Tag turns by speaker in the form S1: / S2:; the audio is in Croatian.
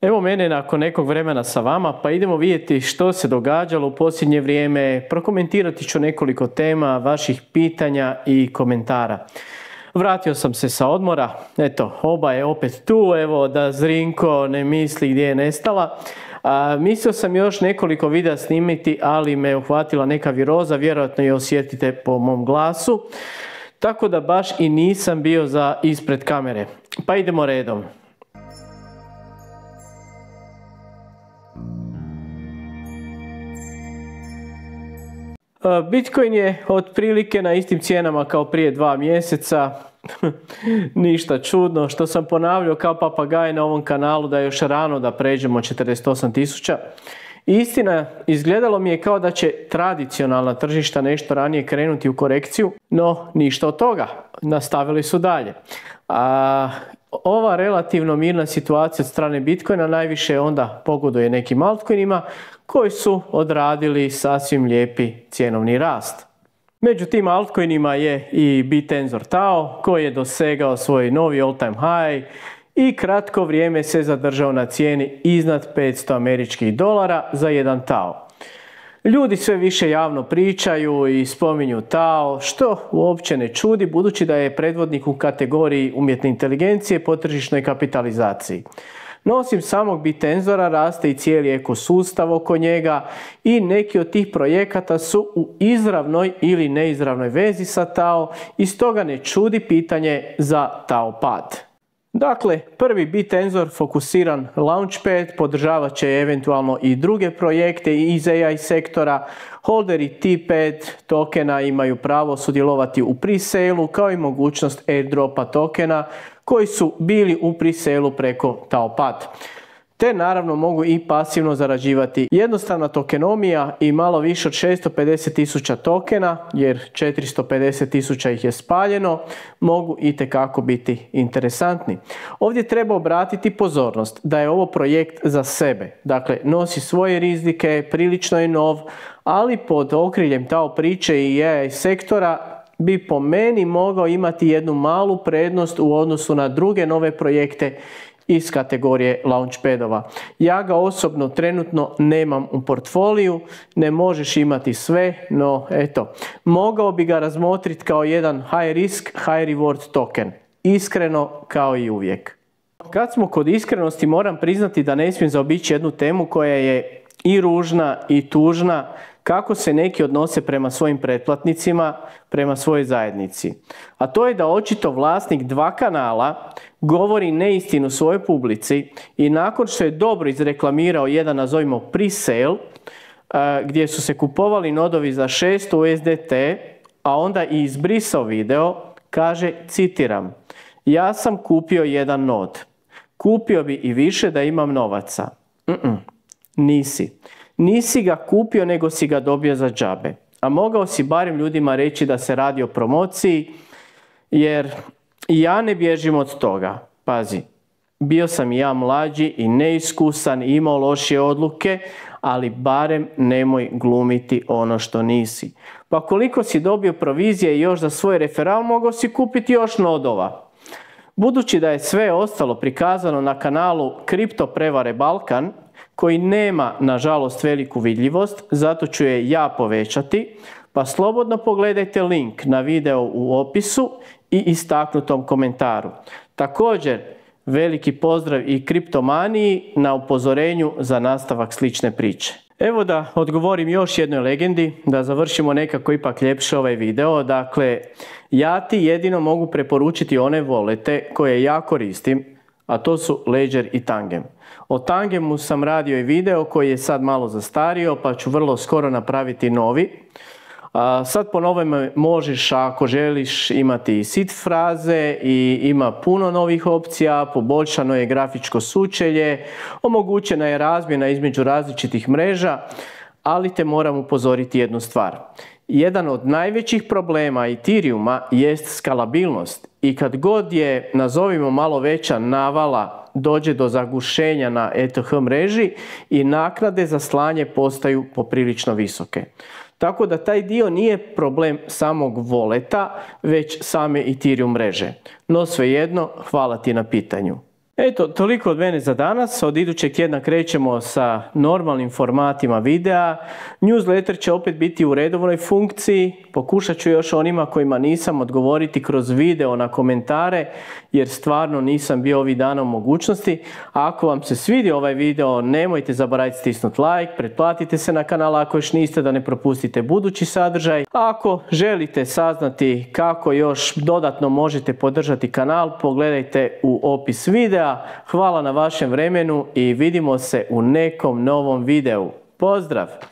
S1: Evo mene nakon nekog vremena sa vama, pa idemo vidjeti što se događalo u posljednje vrijeme. Prokomentirati ću nekoliko tema, vaših pitanja i komentara. Vratio sam se sa odmora, eto, Oba je opet tu, evo da Zrinko ne misli gdje je nestala. Mislio sam još nekoliko videa snimiti, ali me uhvatila neka viroza, vjerojatno je osjetite po mom glasu. Tako da baš i nisam bio za ispred kamere. Pa idemo redom. Bitcoin je otprilike na istim cijenama kao prije 2 mjeseca. Ništa čudno, što sam ponavljao kao papagaj na ovom kanalu da je još rano da pređemo 48.000. Istina, izgledalo mi je kao da će tradicionalna tržišta nešto ranije krenuti u korekciju, no ništa od toga. Nastavili su dalje. Ova relativno mirna situacija od strane Bitcoina najviše onda pogoduje nekim altcoinima koji su odradili sasvim lijepi cjenovni rast. Među tim altcoinima je i Bitenzor Tao koji je dosegao svoj novi all time high i kratko vrijeme se zadržao na cijeni iznad $500 za jedan Tao. Ljudi sve više javno pričaju i spominju Tao, što uopće ne čudi budući da je predvodnik u kategoriji umjetne inteligencije po tržišnoj kapitalizaciji. No osim samog Bitenzora raste i cijeli ekosustav oko njega i neki od tih projekata su u izravnoj ili neizravnoj vezi sa Tao i stoga ne čudi pitanje za Tao pad. Dakle, prvi Bitenzor fokusiran Launchpad podržavat će eventualno i druge projekte iz AI sektora. Holderi T-Pad tokena imaju pravo sudjelovati u pre-sale-u kao i mogućnost airdropa tokena koji su bili u pre-sale-u preko Taopad. Te naravno mogu i pasivno zarađivati. Jednostavna tokenomija i malo više od 650.000 tokena, jer 450.000 ih je spaljeno, mogu itekako biti interesantni. Ovdje treba obratiti pozornost da je ovo projekt za sebe. Dakle, nosi svoje rizike, prilično je nov, ali pod okriljem Tao priče i AI sektora bi po meni mogao imati jednu malu prednost u odnosu na druge nove projekte iz kategorije Launchpadova. Ja ga osobno trenutno nemam u portfoliju, ne možeš imati sve, no eto, mogao bi ga razmotriti kao jedan high risk, high reward token. Iskreno kao i uvijek. Kad smo kod iskrenosti moram priznati da ne smijem zaobići jednu temu koja je i ružna i tužna, kako se neki odnose prema svojim pretplatnicima, prema svojoj zajednici. A to je da očito vlasnik 2 kanala govori neistinu svojoj publici i nakon što je dobro izreklamirao jedan, nazovimo, pre-sale, gdje su se kupovali nodovi za 600 USDT, a onda i izbrisao video, kaže, citiram, ja sam kupio jedan nod. Kupio bi i više da imam novaca. Nisi. Nisi ga kupio, nego si ga dobio za džabe. A mogao si barem ljudima reći da se radi o promociji, jer ja ne bježim od toga. Pazi, bio sam i ja mlađi i neiskusan i imao lošije odluke, ali barem nemoj glumiti ono što nisi. Pa koliko si dobio provizije i još za svoj referal, mogao si kupiti još nodova. Budući da je sve ostalo prikazano na kanalu Kripto prevare Balkan, koji nema, nažalost, veliku vidljivost, zato ću je ja povećati, pa slobodno pogledajte link na video u opisu i istaknutom komentaru. Također, veliki pozdrav i kriptomaniji na upozorenju za nastavak slične priče. Evo da odgovorim još jednoj legendi, da završimo nekako ipak ljepše ovaj video. Dakle, ja ti jedino mogu preporučiti one volete koje ja koristim, a to su Ledger i Tangem. O Tangemu sam radio i video koji je sad malo zastario, pa ću vrlo skoro napraviti novi. Sad po novome možeš, ako želiš, imati i seed fraze i ima puno novih opcija, poboljšano je grafičko sučelje, omogućena je razmjena između različitih mreža, ali te moram upozoriti jednu stvar. Jedan od najvećih problema Ethereuma jest skalabilnost i kad god je, nazovimo, malo veća navala, dođe do zagušenja na ETH mreži i naknade za slanje postaju poprilično visoke. Tako da taj dio nije problem samog voleta, već same Ethereum mreže. No svejedno, hvala ti na pitanju. Eto, toliko od mene za danas. Od idućeg tjedna krećemo sa normalnim formatima videa. Newsletter će opet biti u redovnoj funkciji. Pokušat ću još onima kojima nisam odgovoriti kroz video na komentare, jer stvarno nisam bio ovih dana u mogućnosti. A ako vam se svidio ovaj video, nemojte zaboraviti stisnuti like, pretplatite se na kanal ako još niste da ne propustite budući sadržaj. Ako želite saznati kako još dodatno možete podržati kanal, pogledajte u opis videa. Hvala na vašem vremenu i vidimo se u nekom novom videu. Pozdrav!